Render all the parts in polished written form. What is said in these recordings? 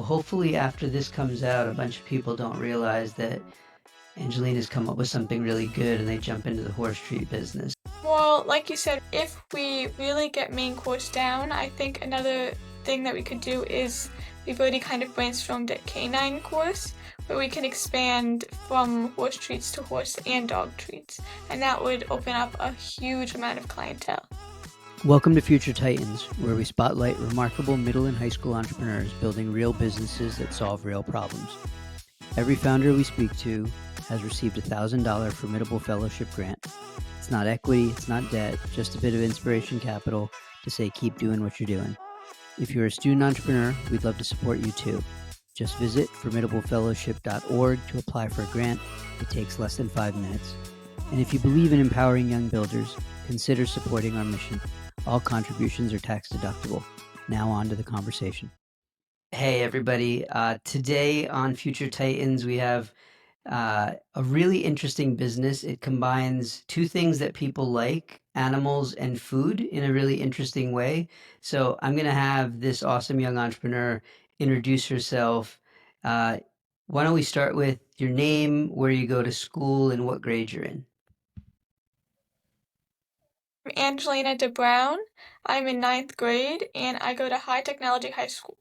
hopefully after this comes out, a bunch of people don't realize that Angelina's come up with something really good and they jump into the horse treat business. Well, like you said, if we really get main course down, I think another thing that we could do is we've already kind of brainstormed a canine course where we can expand from horse treats to horse and dog treats, and that would open up a huge amount of clientele. Welcome to Future Titans, where we spotlight remarkable middle and high school entrepreneurs building real businesses that solve real problems. Every founder we speak to has received a $1,000 Formidable Fellowship grant. It's not equity, it's not debt, just a bit of inspiration capital to say keep doing what you're doing. If you're a student entrepreneur, we'd love to support you too. Just visit formidablefellowship.org to apply for a grant. It takes less than 5 minutes. And if you believe in empowering young builders, consider supporting our mission. All contributions are tax deductible. Now on to the conversation. Hey everybody, today on Future Titans we have a really interesting business. It combines two things that people like, animals and food, in a really interesting way. So I'm going to have this awesome young entrepreneur introduce herself. Uh, why don't we start with your name, where you go to school, and what grade you're in? I'm Angelina de Bruijn. I'm in 9th grade and I go to High Technology High School.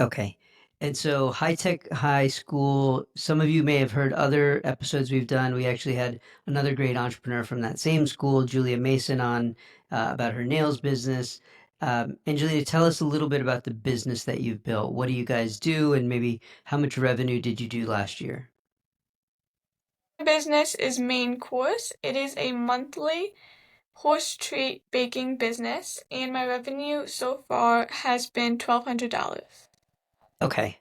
Okay. And so High Tech High School, some of you may have heard other episodes we've done. We actually had another great entrepreneur from that same school, Julia Mason, on about her nails business. Angelina, tell us a little bit about the business that you've built. What do you guys do, and maybe how much revenue did you do last year? My business is Main Course. It is a monthly horse treat baking business, and my revenue so far has been $1,200. Okay.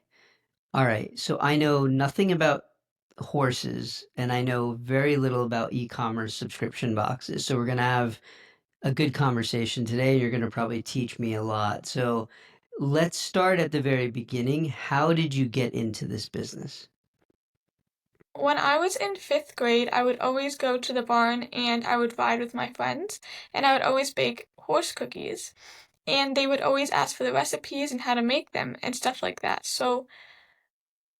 All right. So I know nothing about horses, and I know very little about e-commerce subscription boxes. So we're going to have a good conversation today. You're going to probably teach me a lot. So let's start at the very beginning. How did you get into this business? When I was in 5th grade, I would always go to the barn and I would ride with my friends, and I would always bake horse cookies. And they would always ask for the recipes and how to make them and stuff like that. So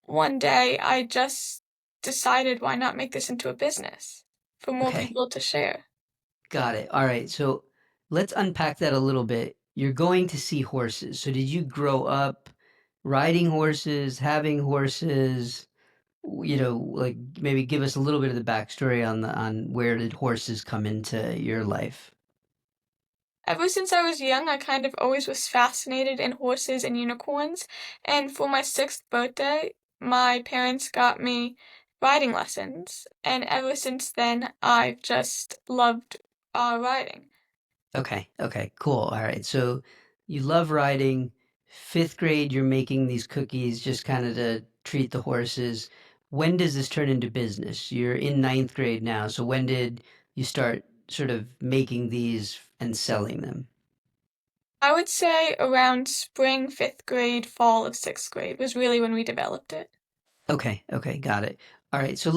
one day I just decided why not make this into a business for more Okay, people to share. got it. All right. So let's unpack that a little bit. You're going to see horses. So did you grow up riding horses, having horses? Like maybe give us a little bit of the backstory on where did horses come into your life? Ever since I was young, I kind of always was fascinated in horses and unicorns, and for my 6th birthday, my parents got me riding lessons, and ever since then, I've just loved riding. Okay, cool. All right. So you love riding. Fifth grade, you're making these cookies just kind of to treat the horses. When does this turn into business? You're in ninth grade now. So when did you start sort of making these and selling them? I would say around spring 5th grade, fall of 6th grade was really when we developed it. Okay, got it. All right. So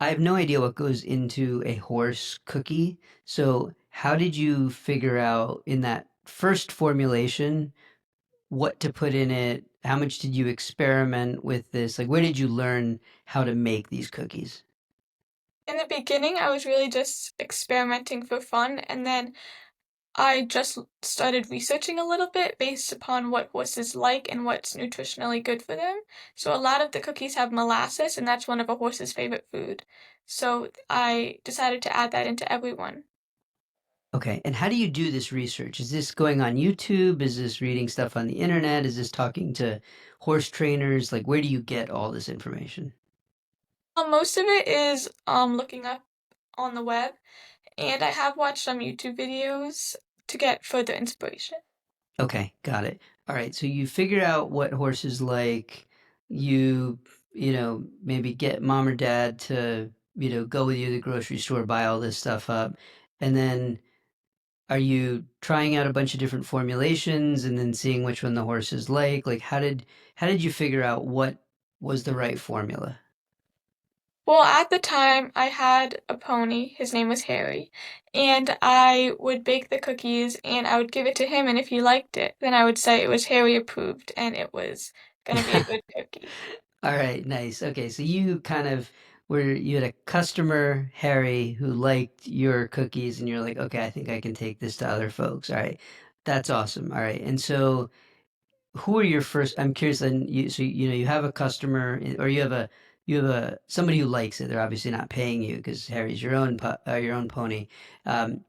I have no idea what goes into a horse cookie. So how did you figure out in that first formulation what to put in it? How much did you experiment with this? Like, where did you learn how to make these cookies? In the beginning, I was really just experimenting for fun, and then I just started researching a little bit based upon what horses like and what's nutritionally good for them. So a lot of the cookies have molasses, and that's one of a horse's favorite food. So I decided to add that into every one. Okay, and how do you do this research? Is this going on YouTube? Is this reading stuff on the internet? Is this talking to horse trainers? Like, where do you get all this information? Most of it is looking up on the web, and I have watched some YouTube videos to get further inspiration. Okay, got it. All right, so you figure out what horses like. You, maybe get mom or dad to, go with you to the grocery store, buy all this stuff up. And then are you trying out a bunch of different formulations and then seeing which one the horses like? Like how did you figure out what was the right formula? Well, at the time, I had a pony. His name was Harry. And I would bake the cookies and I would give it to him. And if he liked it, then I would say it was Harry approved and it was going to be a good cookie. All right, nice. Okay, so you kind of you had a customer, Harry, who liked your cookies, and you're like, okay, I think I can take this to other folks. All right, that's awesome. All right, and so who are your first? I'm curious. Then you have a customer, or you have a somebody who likes it. They're obviously not paying you because Harry's your own pony. Um,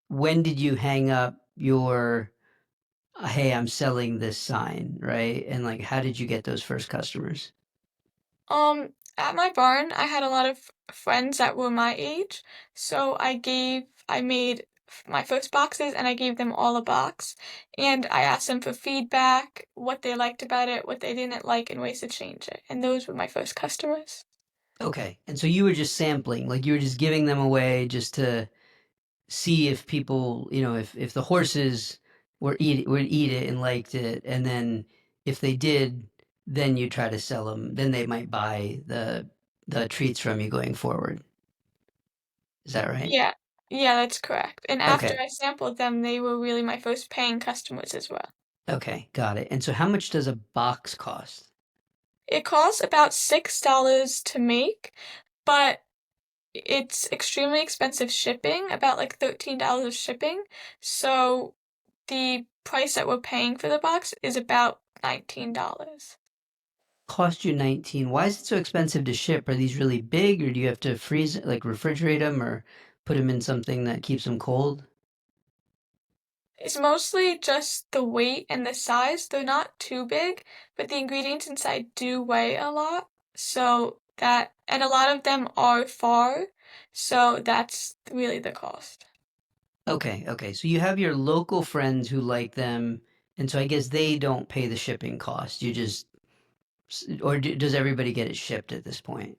when did you hang up your hey, I'm selling this sign, right? And like, how did you get those first customers? At my barn, I had a lot of friends that were my age, so I made my first boxes and I gave them all a box, and I asked them for feedback, what they liked about it, what they didn't like, and ways to change it. And those were my first customers. Okay. And so you were just sampling, like you were just giving them away just to see if people, if the horses would eat it and liked it, and then if they did, then you try to sell them. Then they might buy the treats from you going forward. Is that right? Yeah, yeah, that's correct. And after Okay. I sampled them, they were really my first paying customers as well. Okay, got it. And so how much does a box cost? It costs about $6 to make, but it's extremely expensive shipping, about like $13 shipping. So the price that we're paying for the box is about $19. Cost you 19. Why is it so expensive to ship? Are these really big, or do you have to freeze, like refrigerate them, or put them in something that keeps them cold? It's mostly just the weight and the size. They're not too big, but the ingredients inside do weigh a lot. And a lot of them are far, so that's really the cost. Okay, okay. So you have your local friends who like them, and so I guess they don't pay the shipping cost. You just, does everybody get it shipped at this point?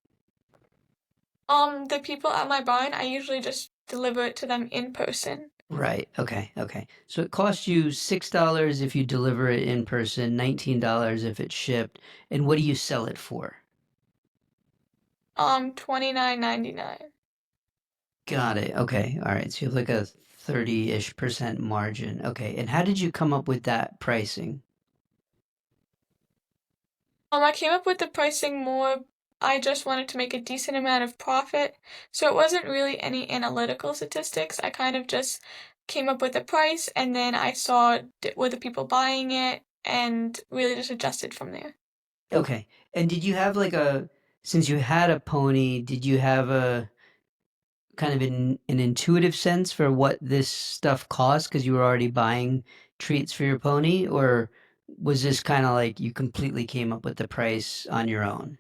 The people at my barn, I usually just deliver it to them in person. Right. Okay. Okay. So it costs you $6 if you deliver it in person, $19 if it's shipped. And what do you sell it for? 29.99. Got it. Okay. All right. So you have like a 30-ish% margin. Okay. And how did you come up with that pricing? I came up with the pricing more. I just wanted to make a decent amount of profit. So it wasn't really any analytical statistics. I kind of just came up with a price and then I saw were the people buying it and really just adjusted from there. Okay. And did you have since you had a pony, did you have a kind of an intuitive sense for what this stuff costs because you were already buying treats for your pony, or was this kind of like you completely came up with the price on your own?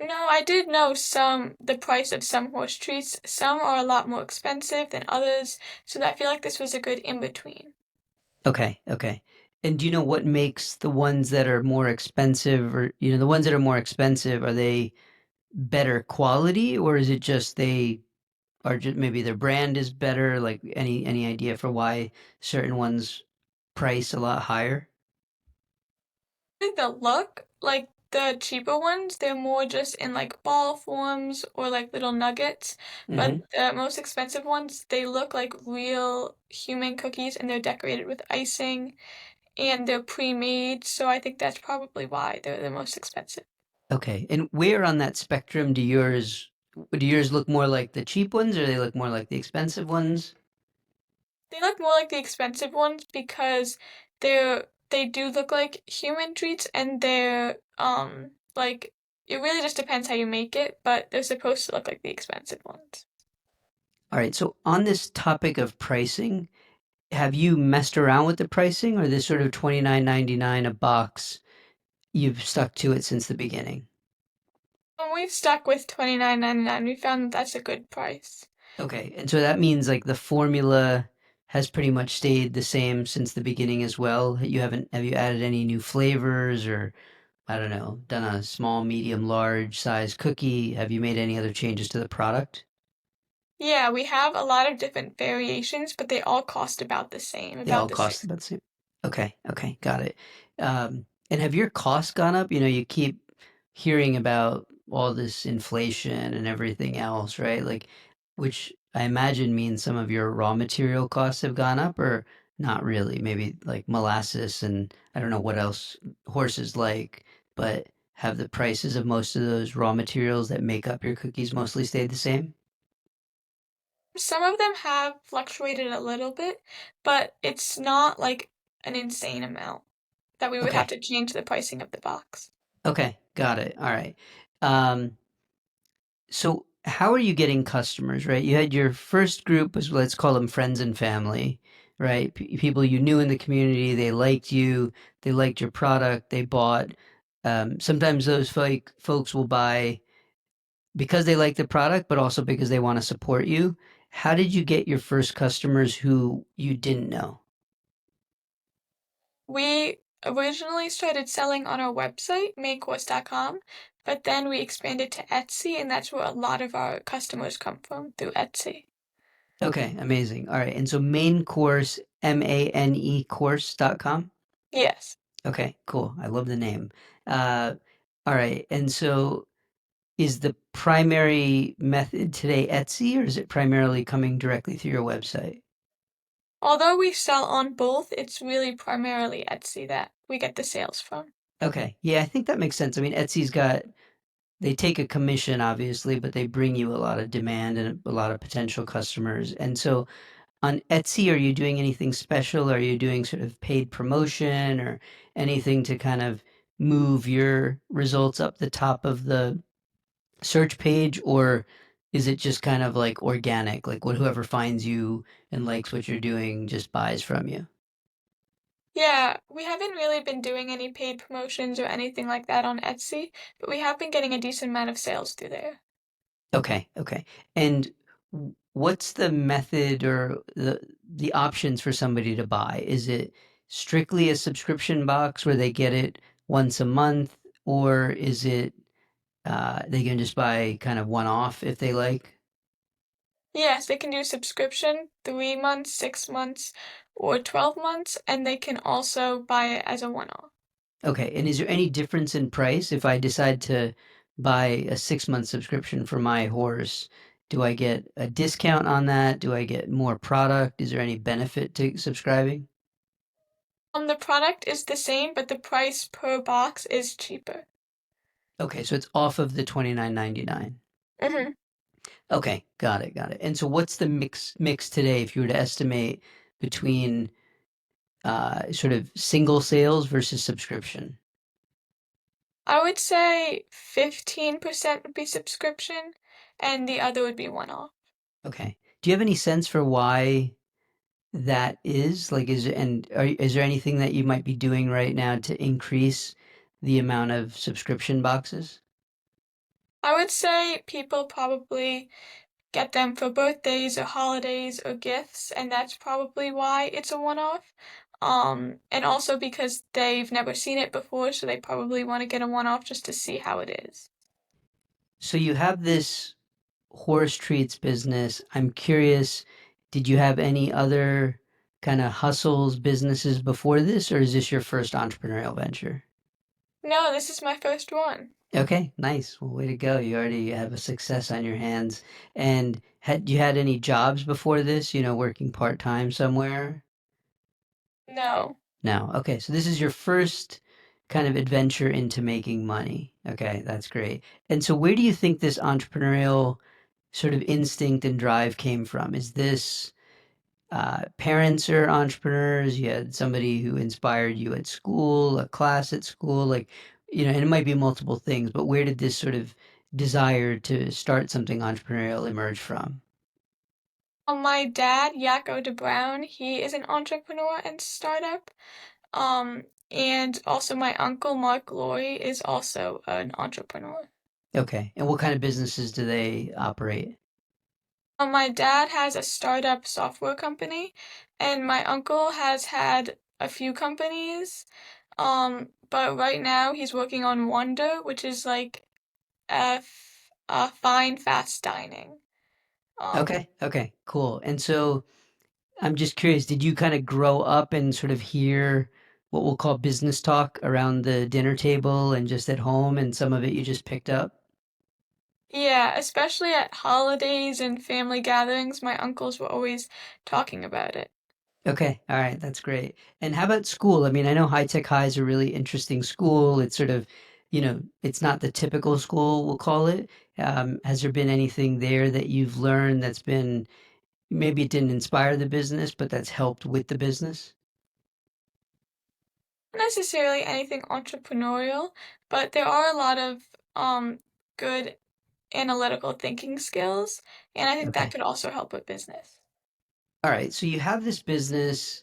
No, I did know the price of some horse treats. Some are a lot more expensive than others, so I feel like this was a good in between. Okay, okay. And do you know what makes the ones that are more expensive, or the ones that are more expensive, are they better quality, or is it just they are just maybe their brand is better? Like any idea for why certain ones price a lot higher? Like the look, like the cheaper ones, they're more just in like ball forms or like little nuggets. But Hmm. the most expensive ones, they look like real human cookies and they're decorated with icing and they're pre-made. So I think that's probably why they're the most expensive. Okay. And where on that spectrum do yours look more like the cheap ones, or they look more like the expensive ones? They look more like the expensive ones because they do look like human treats and they're like it really just depends how you make it, but they're supposed to look like the expensive ones. All right. So on this topic of pricing, have you messed around with the pricing, or this sort of 29.99 a box, you've stuck to it since the beginning? When we've stuck with 29.99, we found that that's a good price. Okay. And so that means like the formula has pretty much stayed the same since the beginning as well. Have you added any new flavors, or I don't know, done a small, medium, large size cookie? Have you made any other changes to the product? Yeah, we have a lot of different variations, but they all cost about the same, They about all the cost six. about the same. Okay, okay, got it. And have your costs gone up? You keep hearing about all this inflation and everything else, right? Like, which I imagine means some of your raw material costs have gone up, or not really. Maybe like molasses and I don't know what else horses like, but have the prices of most of those raw materials that make up your cookies mostly stayed the same? Some of them have fluctuated a little bit, but it's not like an insane amount that we would have Okay. to change the pricing of the box. Okay. Got it. All right. Um, So how are you getting customers, right? You had your first group was, let's call them friends and family, right? People you knew in the community, they liked you, they liked your product, they bought. Sometimes those folks will buy because they like the product, but also because they want to support you. How did you get your first customers who you didn't know? We originally started selling on our website, makecourse.com, but then we expanded to Etsy, and that's where a lot of our customers come from, through Etsy. Okay, amazing. All right. And so main course, MANE course.com. Yes. Okay, cool. I love the name. Uh, all right. And so is the primary method today Etsy, or is it primarily coming directly through your website? Although we sell on both, it's really primarily Etsy that we get the sales from. Okay. Yeah, I think that makes sense. I mean, they take a commission, obviously, but they bring you a lot of demand and a lot of potential customers. And so on Etsy, are you doing anything special? Are you doing sort of paid promotion or anything to kind of move your results up the top of the search page, or is it just kind of like organic, like whoever finds you and likes what you're doing just buys from you? Yeah, we haven't really been doing any paid promotions or anything like that on Etsy, but we have been getting a decent amount of sales through there. Okay, okay. And what's the method or the options for somebody to buy? Is it strictly a subscription box where they get it once a month, or is it they can just buy kind of one off if they like? Yes, they can do subscription, 3 months, 6 months, or 12 months, and they can also buy it as a one-off. Okay, and is there any difference in price if I decide to buy a 6 month subscription for my horse? Do I get a discount on that? Do I get more product? Is there any benefit to subscribing? The product is the same, but the price per box is cheaper. Okay, so it's off of the 29.99. hmm Okay, got it, got it. And so what's the mix today if you were to estimate between sort of single sales versus subscription? I would say 15% would be subscription, and the other would be one-off. Okay. Do you have any sense for why that is? Like, is there anything that you might be doing right now to increase the amount of subscription boxes? I would say people probably get them for birthdays or holidays or gifts, and that's probably why it's a one-off. And also because they've never seen it before, so they probably want to get a one-off just to see how it is. So you have this horse treats business. I'm curious, did you have any other kind of hustles, businesses before this, or is this your first entrepreneurial venture? No, this is my first one. Okay, nice. Well, way to go. You already have a success on your hands. And had you had any jobs before this, working part-time somewhere? No. No. Okay, so this is your first kind of adventure into making money. Okay, that's great. And so where do you think this entrepreneurial sort of instinct and drive came from? Is this parents are entrepreneurs? You had somebody who inspired you at school, a class at school, like, and it might be multiple things, but where did this sort of desire to start something entrepreneurial emerge from? My dad, Jaco de Bruijn, he is an entrepreneur and startup. And also my uncle, Mark Laurie, is also an entrepreneur. Okay. And what kind of businesses do they operate? My dad has a startup software company, and my uncle has had a few companies. But right now he's working on Wonder, which is like a fine fast dining. Um, Okay. Okay. Cool. And so I'm just curious, did you kind of grow up and sort of hear what we'll call business talk around the dinner table and just at home, and some of it you just picked up? Yeah, especially at holidays and family gatherings, my uncles were always talking about it. Okay, all right, that's great. And how about school? I mean, I know High Tech High is a really interesting school. It's sort of, it's not the typical school, we'll call it. Has there been anything there that you've learned that's been maybe it didn't inspire the business, but that's helped with the business? Not necessarily anything entrepreneurial, but there are a lot of good analytical thinking skills, and I think that Okay. could also help with business. All right, so you have this business,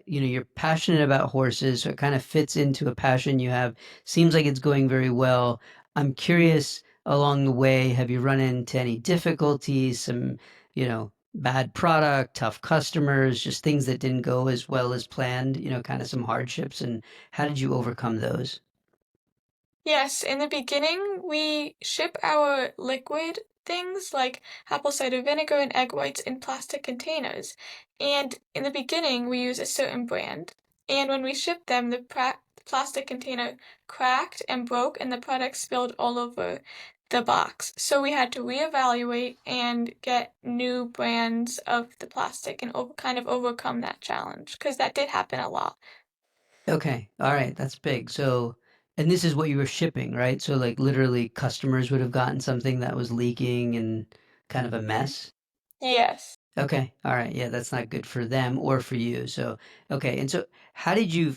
you're passionate about horses, so it kind of fits into a passion you have. Seems like it's going very well. I'm curious, along the way, have you run into any difficulties, some, bad product, tough customers, just things that didn't go as well as planned, kind of some hardships, and how did you overcome those? Yes, in the beginning, we ship our liquid things like apple cider vinegar and egg whites in plastic containers. And in the beginning, we use a certain brand. And when we shipped them, the plastic container cracked and broke, and the product spilled all over the box. So we had to reevaluate and get new brands of the plastic and kind of overcome that challenge, because that did happen a lot. Okay, all right, that's big. So, and this is what you were shipping, right? So, like, literally, customers would have gotten something that was leaking and kind of a mess. Yes. Okay. All right. Yeah, that's not good for them or for you. So, okay. And so how did you,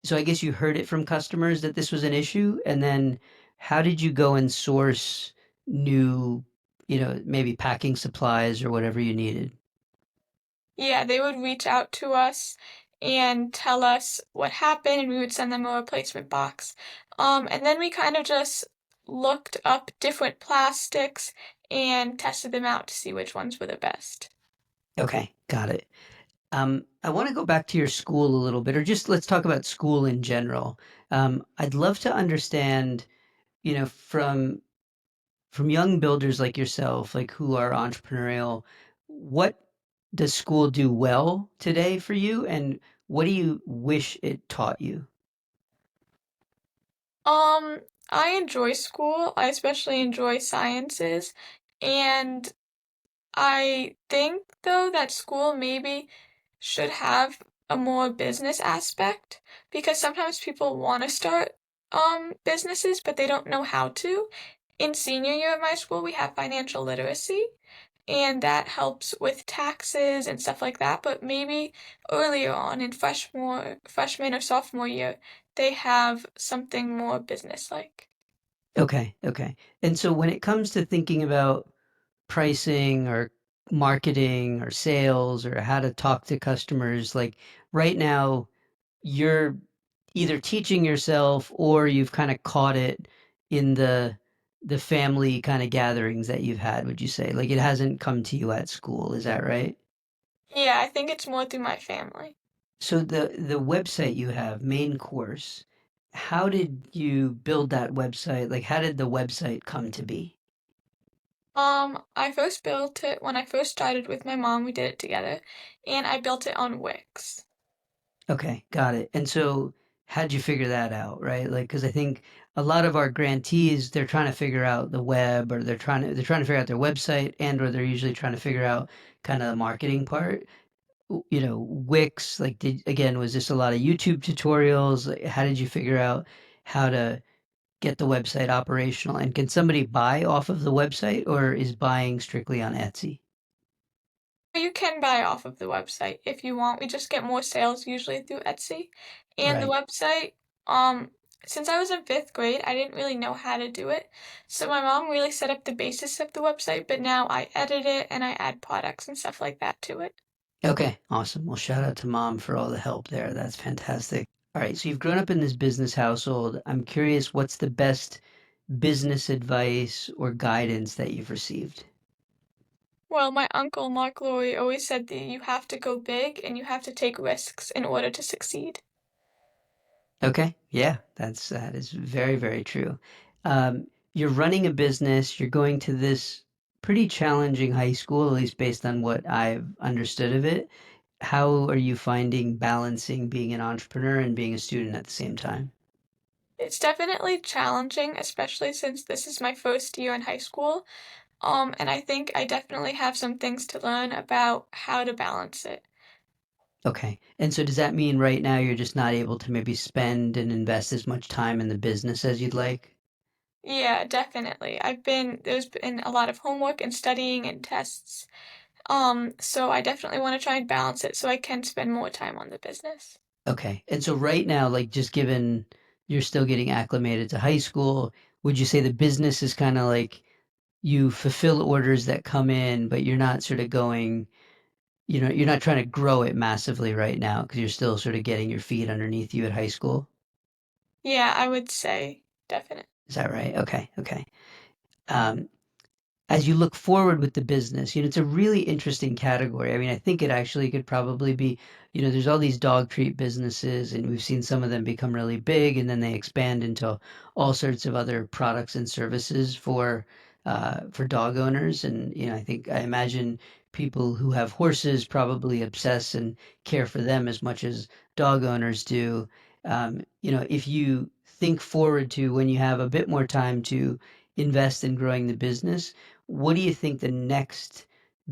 so I guess you heard it from customers that this was an issue, and then how did you go and source new, maybe packing supplies or whatever you needed? Yeah, they would reach out to us and tell us what happened, and we would send them a replacement box. And then we kind of just looked up different plastics and tested them out to see which ones were the best. Okay, got it. I want to go back to your school a little bit, or just let's talk about school in general. I'd love to understand, from young builders like yourself, like who are entrepreneurial, what does school do well today for you, and what do you wish it taught you? Um, I enjoy school. I especially enjoy sciences, and I think though that school maybe should have a more business aspect because sometimes people want to start businesses but they don't know how to. In senior year of my school, we have financial literacy and that helps with taxes and stuff like that, but maybe earlier on in freshman or sophomore year, they have something more business-like. Okay, okay. And so when it comes to thinking about pricing or marketing or sales or how to talk to customers, like right now, you're either teaching yourself or you've kind of caught it in the family kind of gatherings that you've had, would you say? Like it hasn't come to you at school, is that right? Yeah, I think it's more through my family. So the website you have, main course, how did you build that website? Like how did the website come to be? I first built it when I first started with my mom. We did it together, and I built it on Wix. Okay, got it. And so how'd you figure that out, right? Like, because I think a lot of our grantees, they're trying to figure out the web, or they're trying to figure out their website, and or they're usually trying to figure out kind of the marketing part. Wix, like, again, was this a lot of YouTube tutorials? Like, how did you figure out how to get the website operational? And can somebody buy off of the website, or is buying strictly on Etsy? You can buy off of the website if you want. We just get more sales usually through Etsy. And the Right. website, um, since I was in fifth grade, I didn't really know how to do it. So my mom really set up the basis of the website, but now I edit it and I add products and stuff like that to it. Okay, awesome. Well, shout out to mom for all the help there. That's fantastic. All right, so you've grown up in this business household. I'm curious, what's the best business advice or guidance that you've received? Well, my uncle Mark Laurie always said that you have to go big and you have to take risks in order to succeed. Okay, yeah, that is very, very true. You're running a business, you're going to this pretty challenging high school, at least based on what I've understood of it. How are you finding balancing being an entrepreneur and being a student at the same time? It's definitely challenging, especially since this is my first year in high school. And I think I definitely have some things to learn about how to balance it. Okay. And so does that mean right now you're just not able to maybe spend and invest as much time in the business as you'd like? Yeah, definitely. There's been a lot of homework and studying and tests. So I definitely want to try and balance it so I can spend more time on the business. Okay. And so right now, like just given you're still getting acclimated to high school, would you say the business is kind of like you fulfill orders that come in, but you're not sort of going, you're not trying to grow it massively right now because you're still sort of getting your feet underneath you at high school? Yeah, I would say definitely. Is that right? Okay. Okay. Um, as you look forward with the business, it's a really interesting category. I mean, I think it actually could probably be, there's all these dog treat businesses, and we've seen some of them become really big, and then they expand into all sorts of other products and services for dog owners. And I imagine people who have horses probably obsess and care for them as much as dog owners do. If you think forward to when you have a bit more time to invest in growing the business, what do you think the next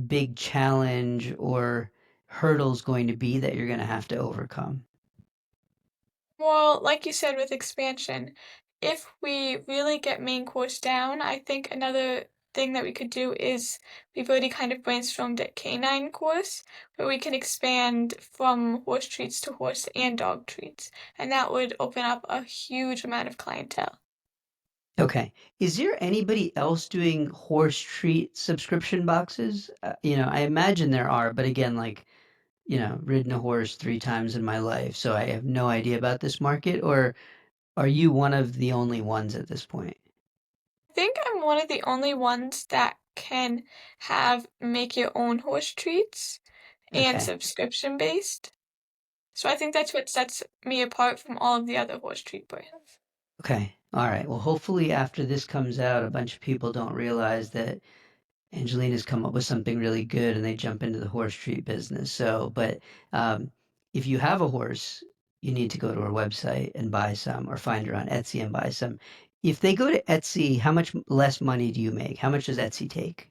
big challenge or hurdle is going to be that you're going to have to overcome? Well, like you said with expansion, if we really get main course down, I think another thing that we could do is we've already kind of brainstormed a canine course where we can expand from horse treats to horse and dog treats, and that would open up a huge amount of clientele. Okay. Is there anybody else doing horse treat subscription boxes? I imagine there are, but again, like, ridden a horse 3 times in my life, so I have no idea about this market. Or are you one of the only ones at this point? I think I'm one of the only ones that can have make your own horse treats and Okay. subscription based. So I think that's what sets me apart from all of the other horse treat brands. Okay. All right. Well, hopefully after this comes out, a bunch of people don't realize that Angelina's come up with something really good and they jump into the horse treat business. But um, if you have a horse, you need to go to her website and buy some or find her on Etsy and buy some. If they go to Etsy, how much less money do you make? How much does Etsy take?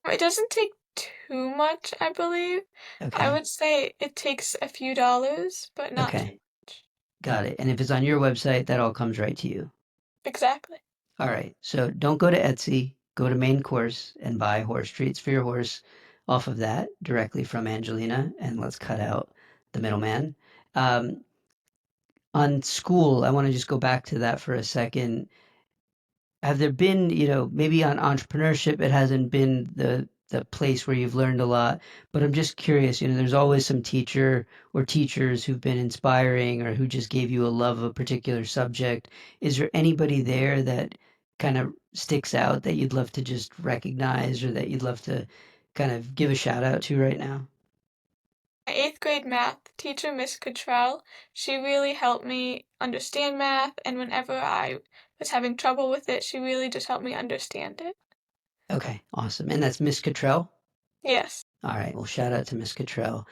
It doesn't take too much, I believe. I Okay. would say it takes a few dollars, but not Okay. too much. Got it. And if it's on your website, that all comes right to you. Exactly. All right. So don't go to Etsy, go to Main Course and buy horse treats for your horse off of that directly from Angelina. And let's cut out the middleman. Um, on school, I want to just go back to that for a second. Have there been, maybe on entrepreneurship, it hasn't been the place where you've learned a lot, but I'm just curious, there's always some teacher or teachers who've been inspiring or who just gave you a love of a particular subject. Is there anybody there that kind of sticks out that you'd love to just recognize or that you'd love to kind of give a shout out to right now? My eighth grade math teacher, Miss Cottrell, she really helped me understand math, and whenever I was having trouble with it, she really just helped me understand it. Okay, awesome. And that's Miss Cottrell? Yes. All right. Well, shout out to Miss Cottrell.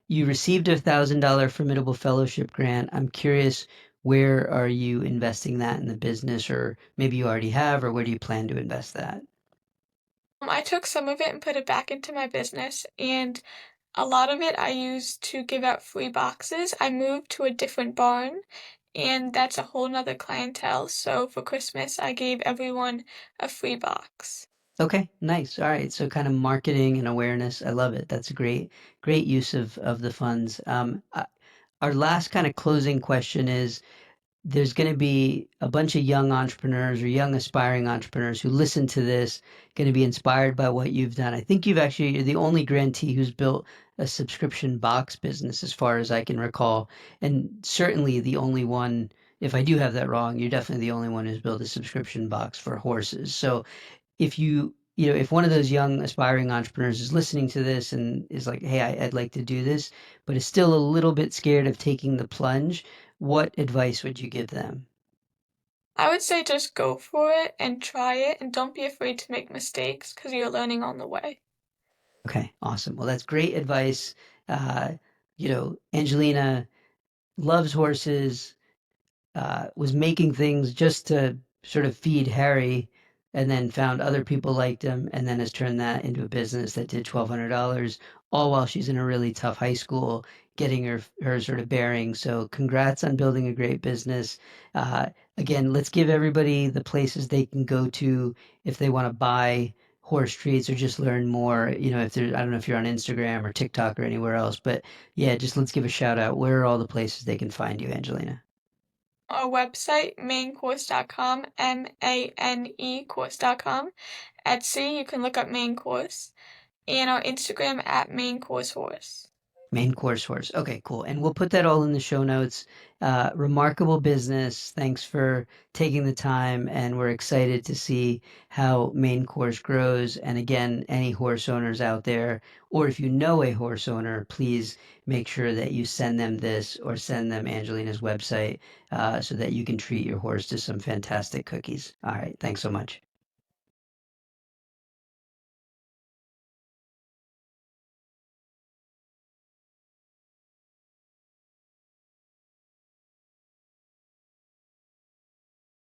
You received $1,000 Formidable Fellowship grant. I'm curious, where are you investing that in the business, or maybe you already have, or where do you plan to invest that? I took some of it and put it back into my business, and a lot of it I used to give out free boxes. I moved to a different barn, and that's a whole nother clientele. So for Christmas, I gave everyone a free box. Okay, nice. All right. So kind of marketing and awareness. I love it. That's a great use of the funds. Our last kind of closing question is, there's going to be a bunch of young entrepreneurs or young aspiring entrepreneurs who listen to this, going to be inspired by what you've done. I think you're the only grantee who's built a subscription box business as far as I can recall. And certainly the only one, if I do have that wrong, you're definitely the only one who's built a subscription box for horses. So if one of those young aspiring entrepreneurs is listening to this and is like, hey, I'd like to do this, but is still a little bit scared of taking the plunge, what advice would you give them? I would say just go for it and try it, and don't be afraid to make mistakes because you're learning on the way. Okay, awesome. Well, that's great advice. Angelina loves horses, was making things just to sort of feed Harry, and then found other people liked him, and then has turned that into a business that did $1,200, all while she's in a really tough high school, getting her sort of bearings. So congrats on building a great business. Uh, Again, let's give everybody the places they can go to if they want to buy horse treats or just learn more. If there, I don't know if you're on Instagram or TikTok or anywhere else, but yeah, just let's give a shout out. Where are all the places they can find you, Angelina? Our website, maincourse.com, MANE course.com. Etsy, you can look up Main Course. And our Instagram at Main Course Horse. Main course horse. Okay, cool. And we'll put that all in the show notes. Remarkable business. Thanks for taking the time. And we're excited to see how main course grows. And again, any horse owners out there, or if you know a horse owner, please make sure that you send them this or send them Angelina's website so that you can treat your horse to some fantastic cookies. All right. Thanks so much.